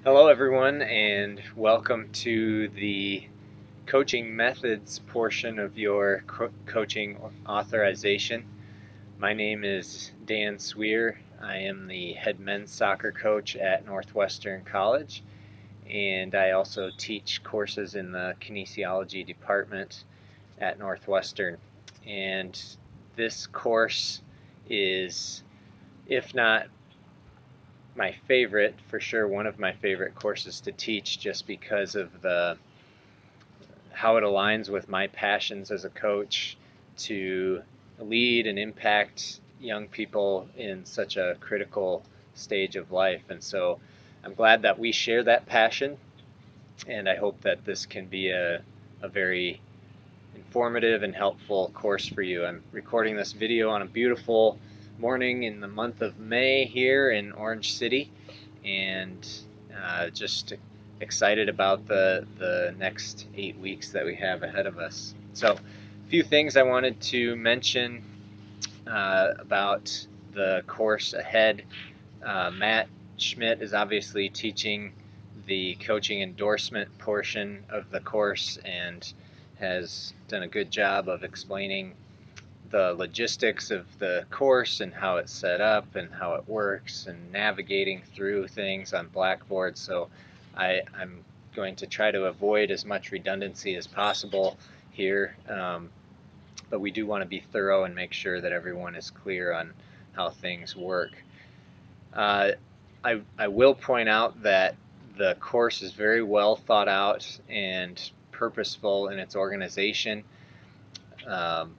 Hello, everyone, and welcome to the coaching methods portion of your coaching authorization. My name is Dan Sweer. I am the head men's soccer coach at Northwestern College, and I also teach courses in the kinesiology department at Northwestern. And this course is, if not my favorite, for sure one of my favorite courses to teach, just because of the how it aligns with my passions as a coach to lead and impact young people in such a critical stage of life. And so I'm glad that we share that passion, and I hope that this can be a very informative and helpful course for you. I'm recording this video on a beautiful morning in the month of May here in Orange City, and just excited about the next 8 weeks that we have ahead of us. So, a few things I wanted to mention about the course ahead. Matt Schmidt is obviously teaching the coaching endorsement portion of the course and has done a good job of explaining the logistics of the course and how it's set up and how it works and navigating through things on Blackboard. So I'm going to try to avoid as much redundancy as possible here, but we do want to be thorough and make sure that everyone is clear on how things work. Uh, I will point out that the course is very well thought out and purposeful in its organization. Um,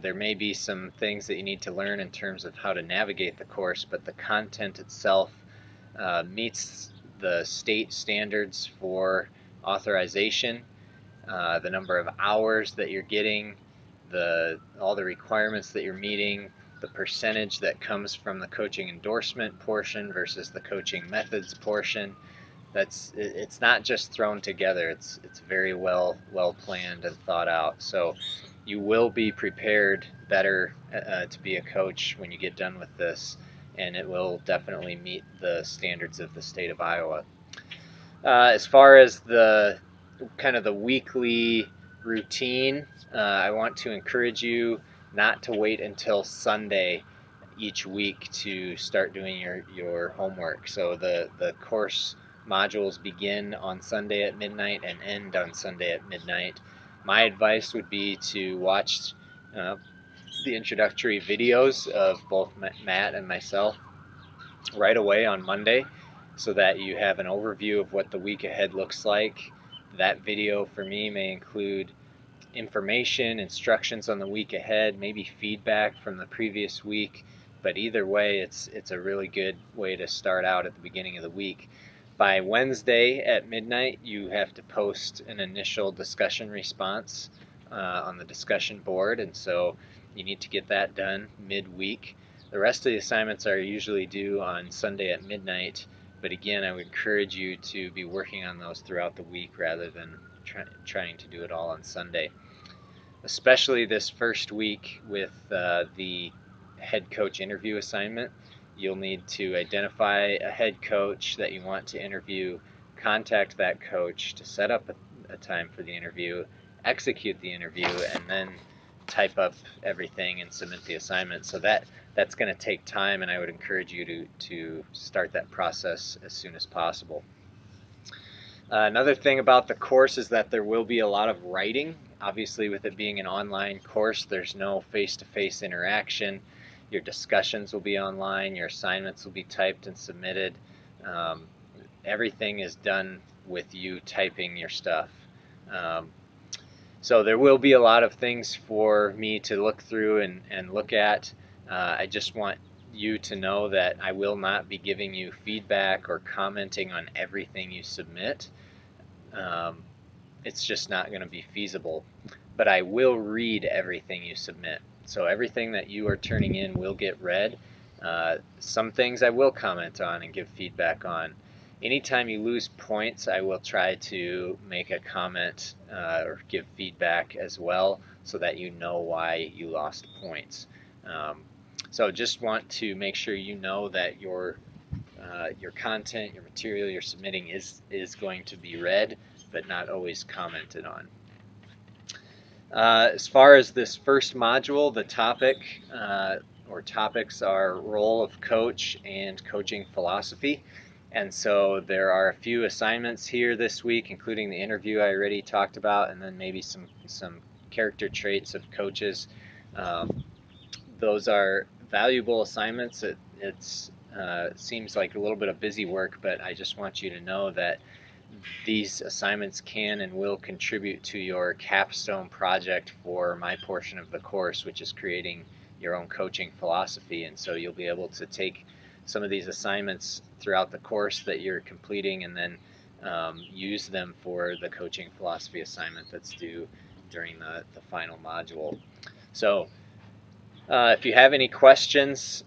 there may be some things that you need to learn in terms of how to navigate the course, but the content itself meets the state standards for authorization, the number of hours that you're getting, all the requirements that you're meeting, the percentage that comes from the coaching endorsement portion versus the coaching methods portion. It's not just thrown together. It's very well planned and thought out. So you will be prepared better to be a coach when you get done with this, and it will definitely meet the standards of the state of Iowa. As far as the kind of the weekly routine, I want to encourage you not to wait until Sunday each week to start doing your homework. So the course modules begin on Sunday at midnight and end on Sunday at midnight. My advice would be to watch uh, the introductory videos of both Matt and myself right away on Monday, so that you have an overview of what the week ahead looks like. That video for me may include information, instructions on the week ahead, maybe feedback from the previous week, but either way, it's a really good way to start out at the beginning of the week. By Wednesday at midnight, you have to post an initial discussion response on the discussion board, and so you need to get that done midweek. The rest of the assignments are usually due on Sunday at midnight, but again, I would encourage you to be working on those throughout the week rather than trying to do it all on Sunday. Especially this first week with the head coach interview assignment, you'll need to identify a head coach that you want to interview, contact that coach to set up a time for the interview, execute the interview, and then type up everything and submit the assignment. So that's going to take time, and I would encourage you to start that process as soon as possible. Another thing about the course is that there will be a lot of writing. Obviously, with it being an online course, there's no face-to-face interaction. Your discussions will be online, your assignments will be typed and submitted. Um, Everything is done with you typing your stuff. Um, so there will be a lot of things for me to look through and look at. I just want you to know that I will not be giving you feedback or commenting on everything you submit. Um, it's just not going to be feasible. But I will read everything you submit. So everything that you are turning in will get read. Some things I will comment on and give feedback on. Anytime you lose points, I will try to make a comment or give feedback as well, so that you know why you lost points. So just want to make sure you know that your your content, your material you're submitting is going to be read, but not always commented on. As far as this first module, the topic or topics are role of coach and coaching philosophy. And so there are a few assignments here this week, including the interview I already talked about, and then maybe some character traits of coaches. Those are valuable assignments. It seems like a little bit of busy work, but I just want you to know that these assignments can and will contribute to your capstone project for my portion of the course, which is creating your own coaching philosophy. And so you'll be able to take some of these assignments throughout the course that you're completing and then use them for the coaching philosophy assignment that's due during the final module. So if you have any questions,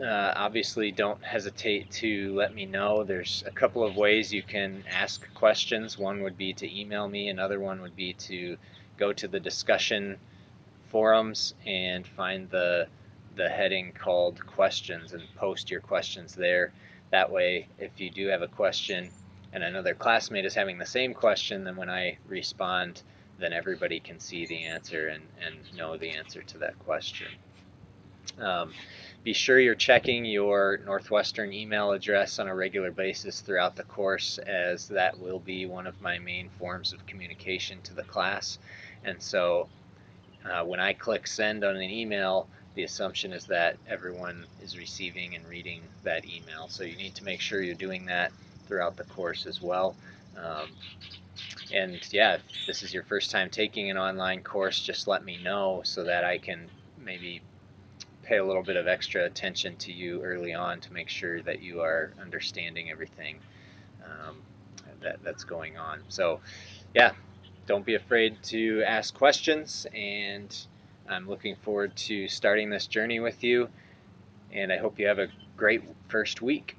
obviously don't hesitate to let me know. There's a couple of ways you can ask questions. One would be to email me, another one would be to go to the discussion forums and find the heading called questions and post your questions there. That way, if you do have a question and another classmate is having the same question, then when I respond, then everybody can see the answer and know the answer to that question. Be sure you're checking your Northwestern email address on a regular basis throughout the course, as that will be one of my main forms of communication to the class. And so when I click send on an email, the assumption is that everyone is receiving and reading that email. So you need to make sure you're doing that throughout the course as well. And yeah, if this is your first time taking an online course, just let me know so that I can maybe pay a little bit of extra attention to you early on to make sure that you are understanding everything that's going on. So yeah, don't be afraid to ask questions, and I'm looking forward to starting this journey with you, and I hope you have a great first week.